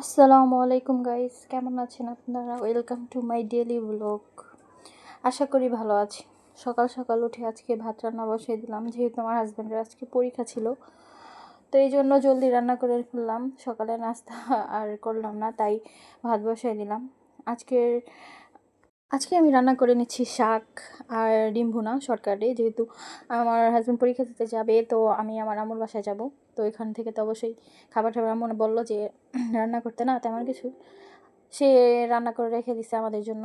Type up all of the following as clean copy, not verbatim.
আসসালামু আলাইকুম গাইস, কেমন আছেন আপনারা? Welcome to my daily blog. আশা করি ভালো আছি। সকাল সকাল উঠে আজকে ভাত রান্না বসিয়ে দিলাম, যেহেতু আমার হাজব্যান্ডের আজকে পরীক্ষা ছিল। তো এই জন্য জলদি রান্না করে ফেললাম, সকালে নাস্তা আর করলাম না, তাই ভাত বসিয়ে দিলাম। আজকের আজকে আমি রান্না করে নিচ্ছি শাক আর ডিম ভুনা শর্টকাটে, যেহেতু আমার হাজব্যান্ড পরীক্ষা দিতে যাবে, তো আমি আমার আম্মুর বাসায় যাব। তো এখান থেকে তো অবশ্যই খাবার টাবার আম্মু বললো যে রান্না করতে, না তেমন কিছু সে রান্না করে রেখে দিছে আমাদের জন্য।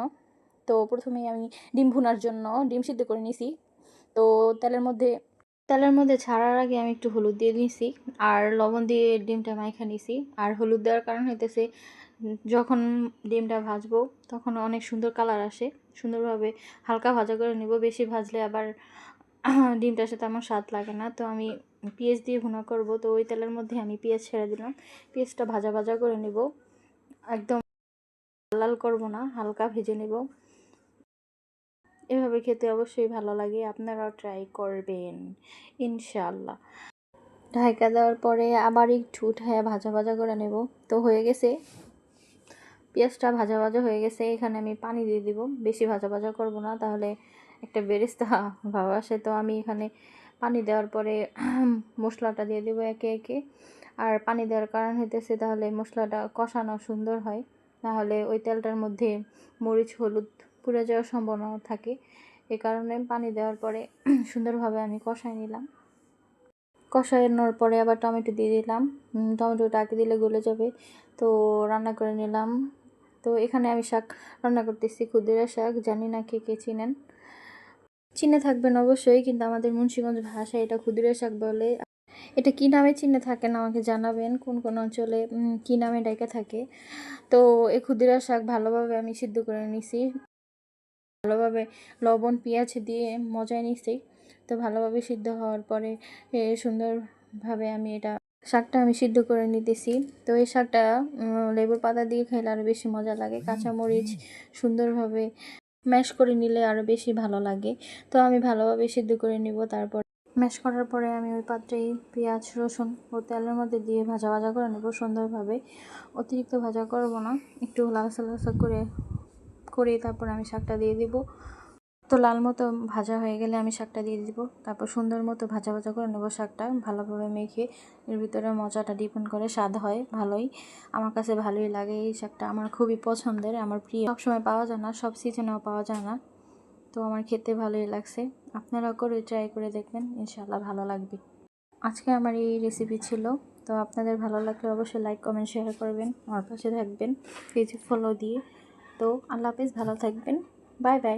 তো প্রথমেই আমি ডিম ভুনার জন্য ডিম সিদ্ধ করে নিছি। তো তেলের মধ্যে ছাড়ার আগে আমি একটু হলুদ দিয়ে নিছি আর লবণ দিয়ে ডিমটা মাইখা নিছি। আর হলুদ দেওয়ার কারণ হইতেছে যখন ডিমটা ভাজবো তখন অনেক সুন্দর কালার আসে, সুন্দরভাবে হালকা ভাজা করে নিব। বেশি ভাজলে আবার ডিমটার সাথে আমার স্বাদ লাগে না। তো আমি পেঁয়াজ দিয়ে ভুনা করব, তো ওই তেলের মধ্যে আমি পেঁয়াজ ছেড়ে দিলাম। পেঁয়াজটা ভাজা ভাজা করে নিব, একদম লাল করব না, হালকা ভেজে নিব। এভাবে খেতে অবশ্যই ভালো লাগে, আপনারাও ট্রাই করবেন ইনশাআল্লাহ। ঢাকা দেওয়ার পরে আবার একটু উঠায় ভাজা ভাজা করে নেব। তো হয়ে গেছে, পেঁয়াজটা ভাজা ভাজা হয়ে গেছে। এখানে আমি পানি দিয়ে দিব, বেশি ভাজা ভাজা করব না, তাহলে একটা বেরেস্তা ভাব আসে। তো আমি এখানে পানি দেওয়ার পরে মশলাটা দিয়ে দেবো একে একে। আর পানি দেওয়ার কারণ হইতেছে তাহলে মশলাটা কষানো সুন্দর হয়, নাহলে ওই তেলটার মধ্যে মরিচ হলুদ পুড়ে যাওয়ার সম্ভাবনা থাকে। এ কারণে পানি দেওয়ার পরে সুন্দরভাবে আমি কষাই নিলাম। কষানোর পরে আবার টমেটো দিয়ে দিলাম, টমেটোটা আগে দিলে গলে যাবে। তো রান্না করে নিলাম। তো এখানে আমি শাক রান্না করতেছি, ক্ষুদিরা শাক। জানি না কে কে চিনেন, চিনে থাকবেন অবশ্যই, কিন্তু আমাদের মুন্সিগঞ্জ ভাষায় এটা ক্ষুদিরা শাক বলে। এটা কি নামে চিনে থাকেন আমাকে জানাবেন, কোন কোন অঞ্চলে কি নামে ডাইকা থাকে। তো এই ক্ষুদিরা শাক ভালোভাবে আমি সিদ্ধ করে নিছি, ভালোভাবে লবণ পেঁয়াজ দিয়ে মজায় নিছি। তো ভালোভাবে সিদ্ধ হওয়ার পরে সুন্দরভাবে শাকটা আমি সিদ্ধ করে নিতেছি। তো এই শাকটা লেবুর পাতা দিয়ে খেলে আরও বেশি মজা লাগে, কাঁচামরিচ সুন্দরভাবে ম্যাশ করে নিলে আরও বেশি ভালো লাগে। তো আমি ভালোভাবে সিদ্ধ করে নিব। তারপর ম্যাশ করার পরে আমি ওই পাত্রেই পেঁয়াজ রসুন ও তেলের মধ্যে দিয়ে ভাজা ভাজা করে নেব সুন্দরভাবে। অতিরিক্ত ভাজা করব না, একটু লালসা লালসা করে তারপর আমি শাকটা দিয়ে দিব। তো লাল মতো ভাজা হয়ে গেলে আমি শাকটা দিয়ে দিব। তারপর সুন্দর মতো ভাজা ভাজা করে নেব শাকটা, ভালোভাবে মেখে। এর ভিতরে মজাটা ডিপেন্ড করে, স্বাদ হয় ভালোই, আমার কাছে ভালোই লাগে। এই শাকটা আমার খুবই পছন্দের, আমার প্রিয়। সবসময় পাওয়া যায় না, সব সিজনেও পাওয়া যায় না। তো আমার খেতে ভালোই লাগছে, আপনারাও করে ট্রাই করে দেখবেন, ইনশাআল্লাহ ভালো লাগবে। আজকে আমার এই রেসিপি ছিল। তো আপনাদের ভালো লাগলে অবশ্যই লাইক কমেন্ট শেয়ার করবেন, আমার পাশে থাকবেন পেজ ফলো দিয়ে। তো আল্লাহ হাফেজ, ভালো থাকবেন, বাই বাই।